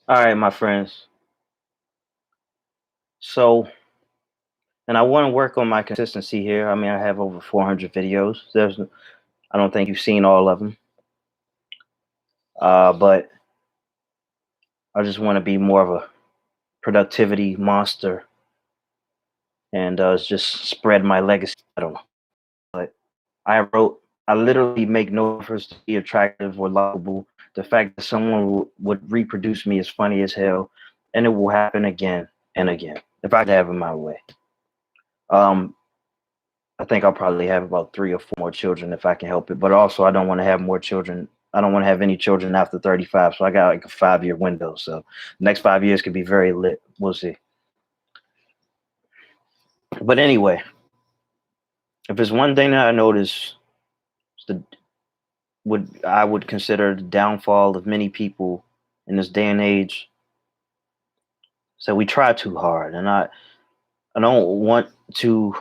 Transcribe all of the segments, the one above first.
All right, my friends. So, and I want to work on my consistency here. I mean, I have over 400 videos. I don't think you've seen all of them, but I just want to be more of a productivity monster and just spread my legacy. I don't know, but I literally make no efforts to be attractive or lovable. The fact that someone would reproduce me is funny as hell, and it will happen again and again if I could have it my way. Um, I think I'll probably have about 3 or 4 more children if I can help it, but also I don't wanna have more children. I don't wanna have any children after 35, so I got, like, a 5-year window, so the next 5 years could be very lit. We'll see. But anyway, if there's one thing that I notice, the I would consider the downfall of many people in this day and age, so we try too hard, and I don't want to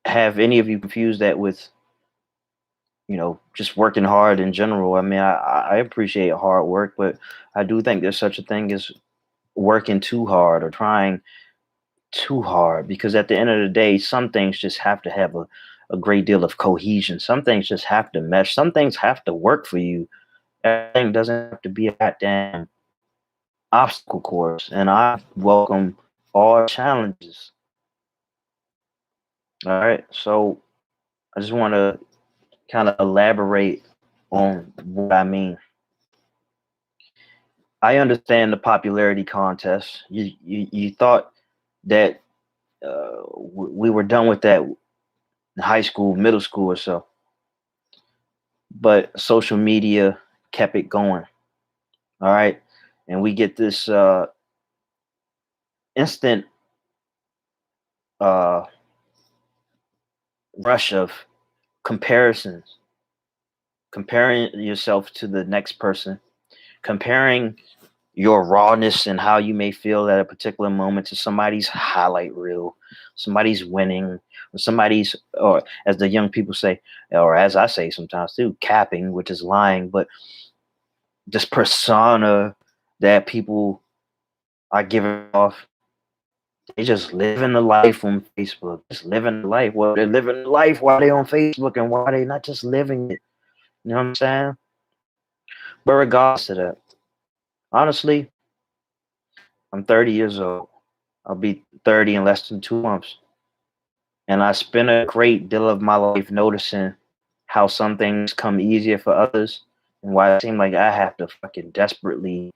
have any of you confuse that with, just working hard in general. I mean, I appreciate hard work, but I do think there's such a thing as working too hard or trying too hard, because at the end of the day, some things just have to have a great deal of cohesion. Some things just have to mesh. Some things have to work for you. Everything doesn't have to be a goddamn obstacle course. And I welcome all challenges. All right. So I just want to kind of elaborate on what I mean. I understand the popularity contest. You thought that we were done with that in high school, middle school or so, but social media kept it going. All right, and we get this instant uh, rush of comparisons, comparing yourself to the next person, comparing your rawness and how you may feel at a particular moment to somebody's highlight reel, somebody's winning, or somebody's, or as the young people say, or as I say sometimes too, capping, which is lying, but this persona that people are giving off. They just living the life on Facebook, just living the life. Well, they're living the life while they on Facebook, and why they not just living it? You know what I'm saying? But regardless of that, honestly, I'm 30 years old. I'll be 30 in less than 2 months. And I spent a great deal of my life noticing how some things come easier for others and why it seemed like I have to fucking desperately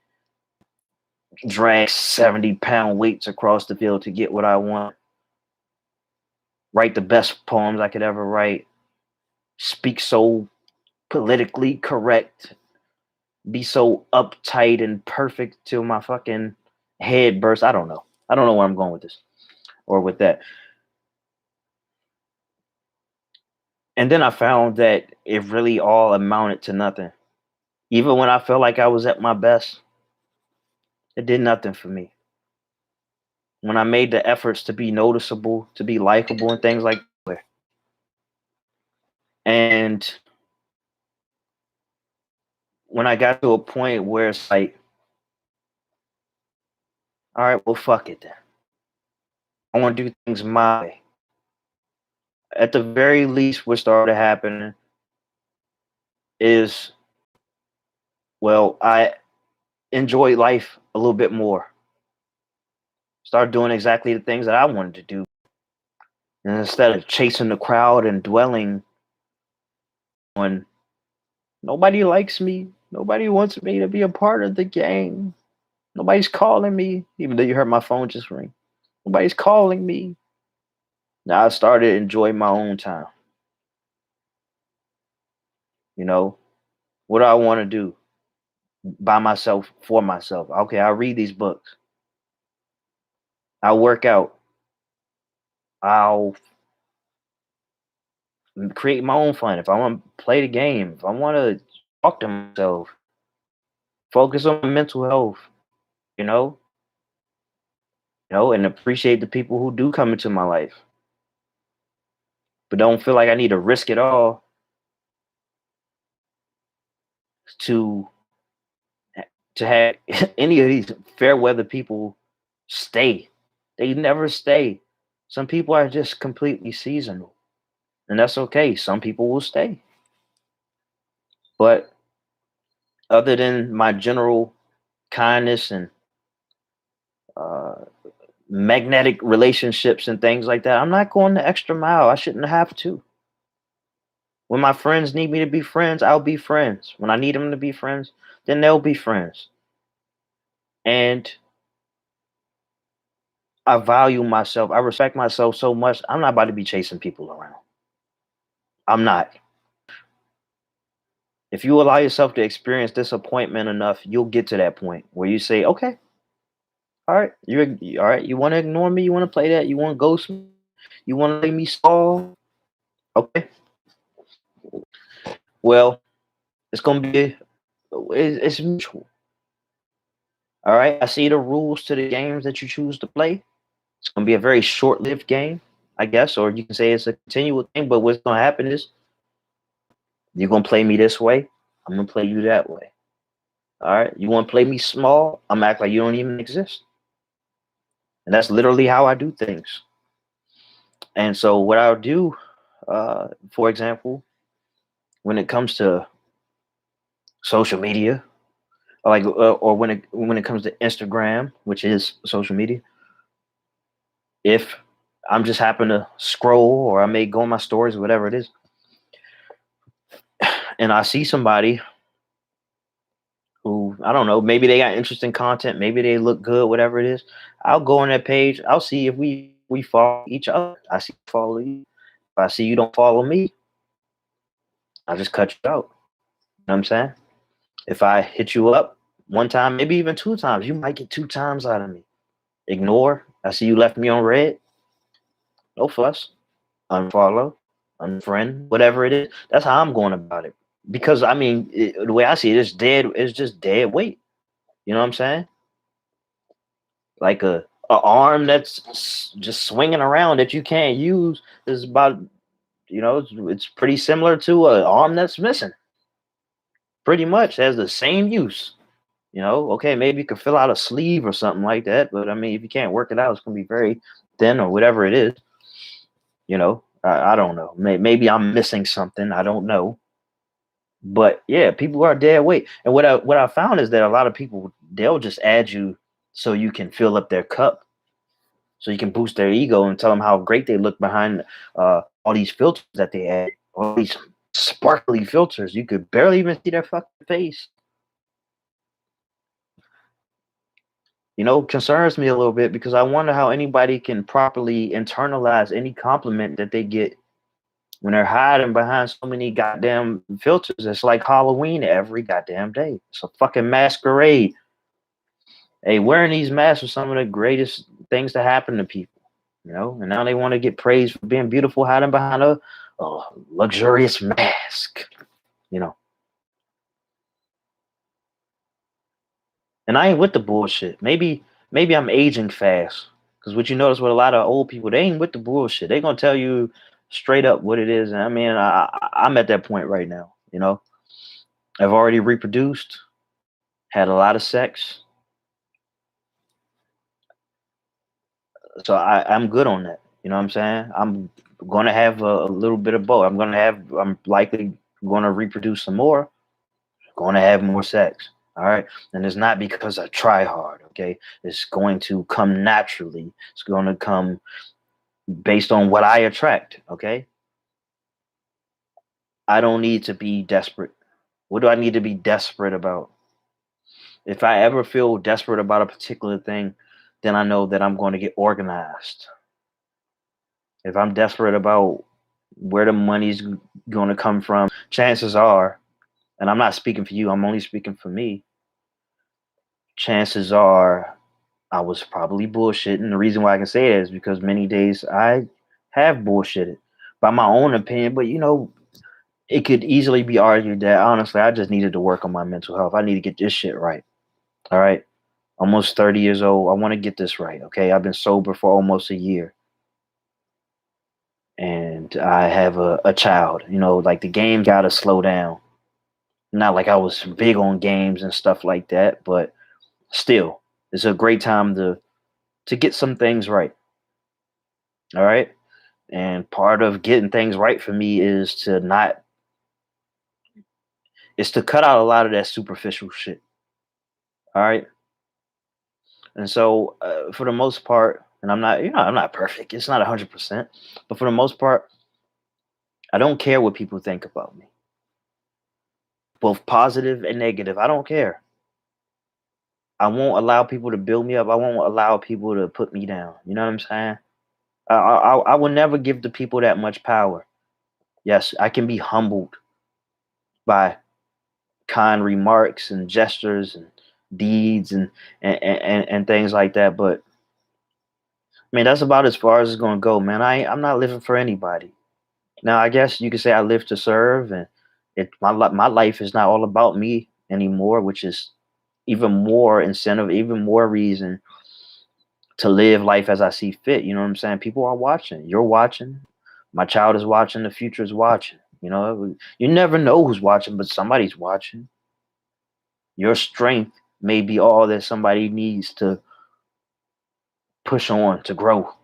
drag 70-pound weights across the field to get what I want, write the best poems I could ever write, speak so politically correct, be so uptight and perfect till my fucking head bursts. I don't know. I don't know where I'm going with this or with that. And then I found that it really all amounted to nothing. Even when I felt like I was at my best, it did nothing for me. When I made the efforts to be noticeable, to be likable, and things like that. And when I got to a point where it's like, all right, well, fuck it then. I want to do things my way. At the very least, what started happening is, well, I enjoy life a little bit more. Start doing exactly the things that I wanted to do. And instead of chasing the crowd and dwelling on nobody likes me, nobody wants me to be a part of the gang, nobody's calling me, even though you heard my phone just ring. Nobody's calling me. Now I started enjoying my own time. You know, what do I want to do by myself for myself? Okay, I'll read these books. I'll work out. I'll create my own fun. If I want to play the game, if I want to talk to myself, focus on my mental health, you know, and appreciate the people who do come into my life, but don't feel like I need to risk it all to to have any of these fair weather people stay. They never stay. Some people are just completely seasonal, and that's okay. Some people will stay. But other than my general kindness and uh, magnetic relationships and things like that, I'm not going the extra mile. I shouldn't have to. When my friends need me to be friends, I'll be friends. When I need them to be friends, then they'll be friends. And I value myself. I respect myself so much. I'm not about to be chasing people around. I'm not. If you allow yourself to experience disappointment enough, you'll get to that point where you say, "Okay, all right, all right. You want to ignore me? You want to play that? You want to ghost me? You want to play me small? Okay. Well, it's gonna be it's mutual. All right. I see the rules to the games that you choose to play. It's gonna be a very short-lived game, I guess, or you can say it's a continual thing. But what's gonna happen is you're gonna play me this way. I'm gonna play you that way. All right. You want to play me small? I'm gonna act like you don't even exist. And that's literally how I do things. And so what I'll do, for example, when it comes to social media, or when it comes to Instagram, which is social media, if I'm just happen to scroll or I may go on my stories, whatever it is, and I see somebody who I don't know, maybe they got interesting content, maybe they look good, whatever it is, I'll go on that page. I'll see if we follow each other. I see you follow you. If I see you don't follow me, I just cut you out. You know what I'm saying? If I hit you up one time, maybe even two times, you might get two times out of me. Ignore. I see you left me on red. No fuss. Unfollow, unfriend, whatever it is. That's how I'm going about it. Because I mean, the way I see it, it's dead. It's just dead weight. You know what I'm saying? Like a arm that's just swinging around that you can't use is about, it's pretty similar to a arm that's missing. Pretty much has the same use. Okay, maybe you could fill out a sleeve or something like that. But I mean, if you can't work it out, it's gonna be very thin or whatever it is. I don't know. Maybe I'm missing something. I don't know. But yeah, people are dead weight. And what I found is that a lot of people, they'll just add you so you can fill up their cup, so you can boost their ego and tell them how great they look behind all these filters that they add, all these sparkly filters. You could barely even see their fucking face. Concerns me a little bit because I wonder how anybody can properly internalize any compliment that they get when they're hiding behind so many goddamn filters. It's like Halloween every goddamn day. It's a fucking masquerade. Hey, wearing these masks are some of the greatest things to happen to people. And now they want to get praised for being beautiful, hiding behind a luxurious mask, you know. And I ain't with the bullshit. Maybe I'm aging fast. Because what you notice with a lot of old people, they ain't with the bullshit. They gonna tell you straight up what it is. And I mean, I'm at that point right now. I've already reproduced, had a lot of sex, so I'm good on that. You know what I'm saying? I'm gonna have a little bit of both. I'm likely gonna reproduce some more, gonna have more sex. All right. And it's not because I try hard, okay? It's going to come naturally. It's gonna come based on what I attract, okay? I don't need to be desperate. What do I need to be desperate about? If I ever feel desperate about a particular thing, then I know that I'm going to get organized. If I'm desperate about where the money's going to come from, chances are, and I'm not speaking for you, I'm only speaking for me. Chances are I was probably bullshitting. The reason why I can say it is because many days I have bullshitted by my own opinion, but it could easily be argued that honestly, I just needed to work on my mental health. I need to get this shit right. All right. Almost 30 years old. I want to get this right. Okay. I've been sober for almost a year. And I have a child. Like the game gotta slow down. Not like I was big on games and stuff like that, but still, it's a great time to get some things right. All right. And part of getting things right for me is to cut out a lot of that superficial shit. All right. And so, for the most part, and I'm not perfect. It's not 100%, but for the most part, I don't care what people think about me, both positive and negative. I don't care. I won't allow people to build me up. I won't allow people to put me down. You know what I'm saying? I will never give the people that much power. Yes, I can be humbled by kind remarks and gestures and deeds and things like that. But I mean, that's about as far as it's gonna go, man. I'm not living for anybody. Now, I guess you could say I live to serve, and my life is not all about me anymore, which is even more incentive, even more reason to live life as I see fit. You know what I'm saying? People are watching. You're watching. My child is watching. The future is watching. You know, you never know who's watching, but somebody's watching. Your strength may be all that somebody needs to push on to grow.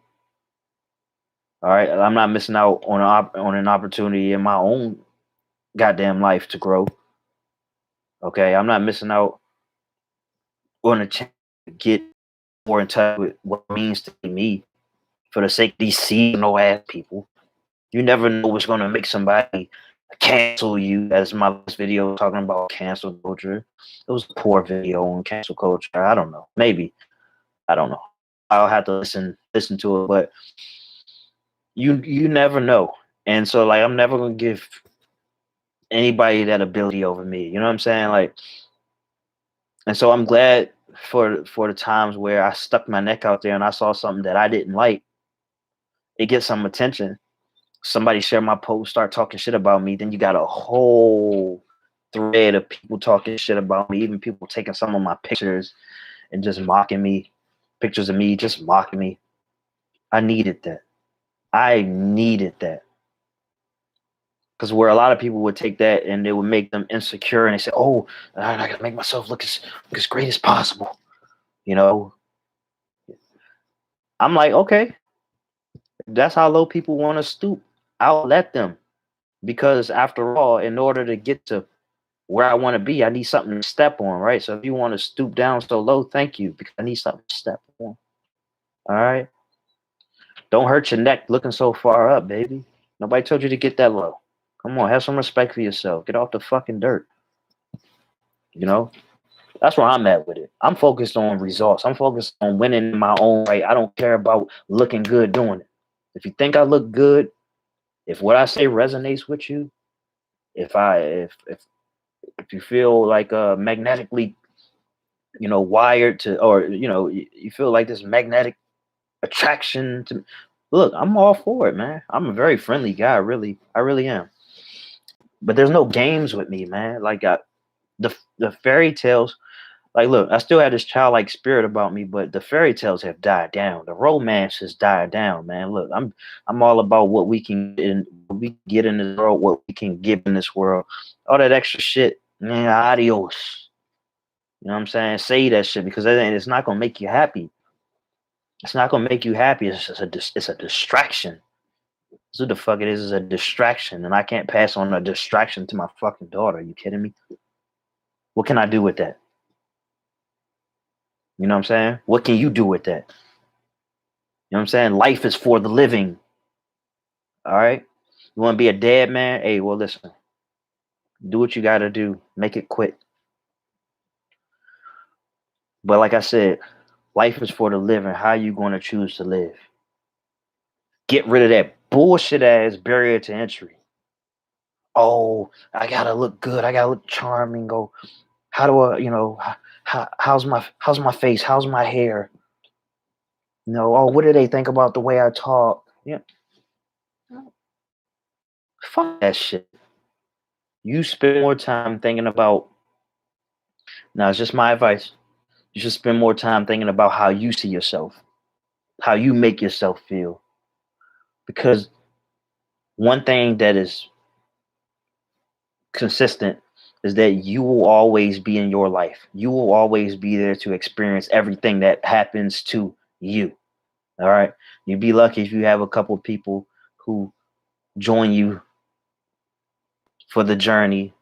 All right, I'm not missing out on on an opportunity in my own goddamn life to grow. Okay, I'm not missing out on a chance to get more in touch with what it means to be me for the sake of these seasonal ass people. You never know what's gonna make somebody cancel you. As my last video talking about cancel culture, it was a poor video on cancel culture. I don't know, maybe I don't know. I'll have to listen to it, but you never know. And so like I'm never gonna give anybody that ability over me. You know what I'm saying? Like, and so I'm glad for the times where I stuck my neck out there and I saw something that I didn't like. It gets some attention. Somebody share my post, start talking shit about me, then you got a whole thread of people talking shit about me, even people taking some of my pictures and just mocking me, pictures of me, just mocking me. I needed that. I needed that. Because where a lot of people would take that and it would make them insecure and they say, oh, I gotta make myself look as great as possible. You know, I'm like, okay, if that's how low people want to stoop, I'll let them. Because after all, in order to get to where I want to be, I need something to step on, right? So if you want to stoop down so low, thank you, because I need something to step on. All right. Don't hurt your neck looking so far up, baby. Nobody told you to get that low. Come on, have some respect for yourself. Get off the fucking dirt. You know? That's where I'm at with it. I'm focused on results. I'm focused on winning in my own right. I don't care about looking good doing it. If you think I look good, if what I say resonates with you, if you feel like magnetically, wired to, or you feel like this magnetic attraction to, look, I'm all for it, man. I'm a very friendly guy, really. I really am. But there's no games with me, man. Like the fairy tales. Like, look, I still had this childlike spirit about me, but the fairy tales have died down. The romance has died down, man. Look, I'm all about what we get in this world, what we can give in this world. All that extra shit, man. Adios. You know what I'm saying? Say that shit because it's not gonna make you happy. It's not gonna make you happy. It's just it's a distraction. That's what the fuck it is a distraction, and I can't pass on a distraction to my fucking daughter. Are you kidding me? What can I do with that? You know what I'm saying? What can you do with that? You know what I'm saying? Life is for the living. All right. You want to be a dead man? Hey, well, listen. Do what you got to do. Make it quick. But like I said, life is for the living. How you going to choose to live? Get rid of that bullshit ass barrier to entry. Oh, I gotta look good. I gotta look charming. Go. How do I? How's my face? How's my hair? Oh, what do they think about the way I talk? Yeah, fuck that shit. You spend more time thinking about. Now, it's just my advice. You should spend more time thinking about how you see yourself, how you make yourself feel. Because one thing that is consistent is that you will always be in your life. You will always be there to experience everything that happens to you. All right. You'd be lucky if you have a couple of people who join you for the journey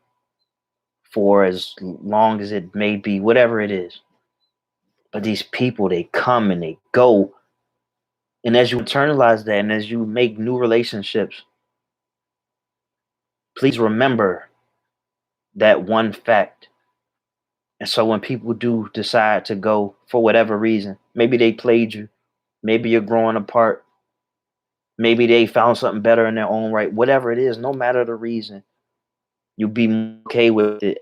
for as long as it may be, whatever it is. But these people, they come and they go. And as you internalize that and as you make new relationships, please remember that one fact. And so when people do decide to go for whatever reason, maybe they played you, maybe you're growing apart, maybe they found something better in their own right, whatever it is, no matter the reason, you'll be okay with it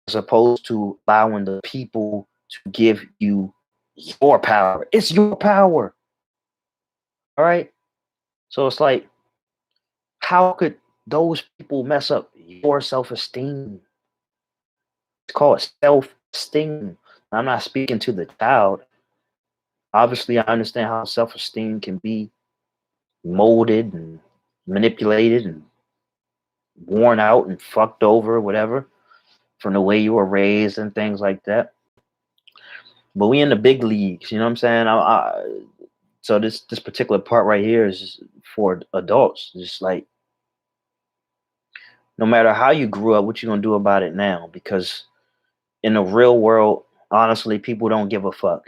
as opposed to allowing the people to give you your power. It's your power. All right. So it's like, how could those people mess up your self esteem? It's called self esteem. I'm not speaking to the child. Obviously, I understand how self esteem can be molded and manipulated and worn out and fucked over, whatever, from the way you were raised and things like that. But we in the big leagues, you know what I'm saying? So this particular part right here is for adults. Just like no matter how you grew up, what you gonna do about it now? Because in the real world, honestly, people don't give a fuck.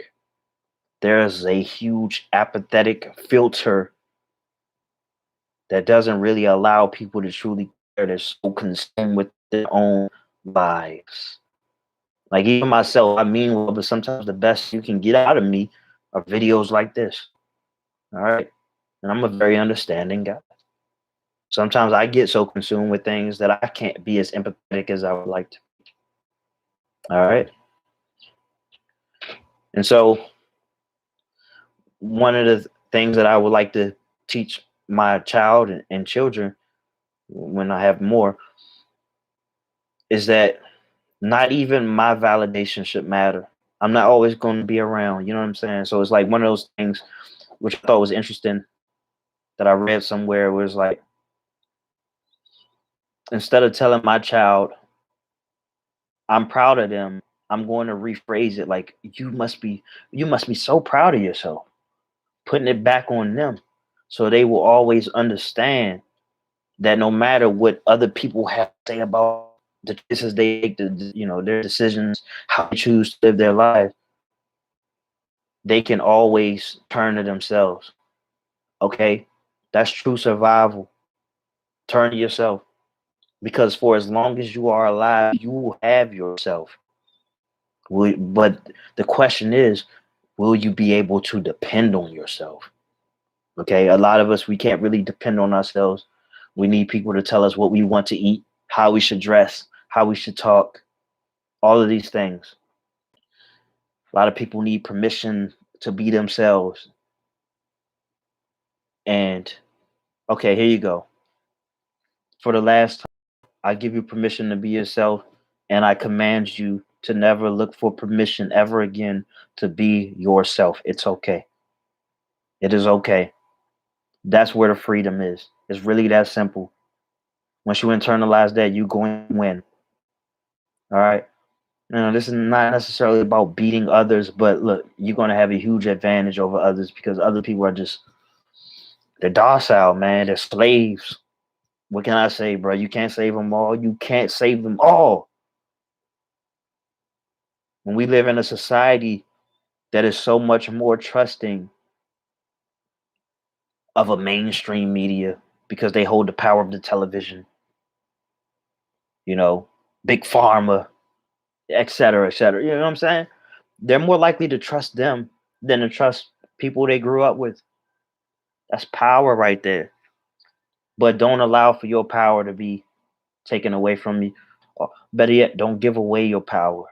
There's a huge apathetic filter that doesn't really allow people to truly care. They're so consumed with their own lives. Like even myself, I mean well, but sometimes the best you can get out of me are videos like this. All right. And I'm a very understanding guy. Sometimes I get so consumed with things that I can't be as empathetic as I would like to. All right. And so one of the things that I would like to teach my child and children when I have more is that not even my validation should matter. I'm not always going to be around. You know what I'm saying? So it's like one of those things which I thought was interesting that I read somewhere was like, instead of telling my child, I'm proud of them, I'm going to rephrase it like, you must be so proud of yourself, putting it back on them. So they will always understand that no matter what other people have to say about the choices they make, their decisions, how they choose to live their life, they can always turn to themselves. Okay, that's true survival. Turn to yourself, because for as long as you are alive, you will have yourself. But the question is, will you be able to depend on yourself? Okay, a lot of us, we can't really depend on ourselves. We need people to tell us what we want to eat, how we should dress, how we should talk, all of these things. A lot of people need permission to be themselves. And okay, here you go. For the last time, I give you permission to be yourself, and I command you to never look for permission ever again to be yourself. It's okay. It is okay. That's where the freedom is. It's really that simple. Once you internalize that, you're going to win. All right. This is not necessarily about beating others, but look, you're going to have a huge advantage over others because other people are just, they're docile, man. They're slaves. What can I say, bro? You can't save them all. You can't save them all. When we live in a society that is so much more trusting of a mainstream media because they hold the power of the television, you know, big pharma, et cetera, et cetera. You know what I'm saying? They're more likely to trust them than to trust people they grew up with. That's power right there. But don't allow for your power to be taken away from you. Or better yet, don't give away your power.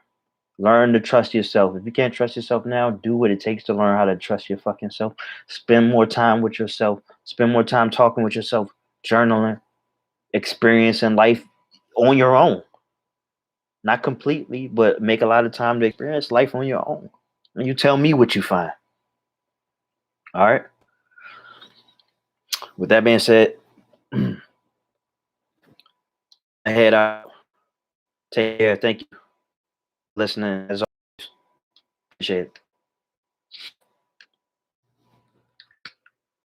Learn to trust yourself. If you can't trust yourself now, do what it takes to learn how to trust your fucking self. Spend more time with yourself. Spend more time talking with yourself, journaling, experiencing life on your own. Not completely, but make a lot of time to experience life on your own. And you tell me what you find. All right. With that being said, I head out. Take care. Thank you for listening. As always, appreciate it.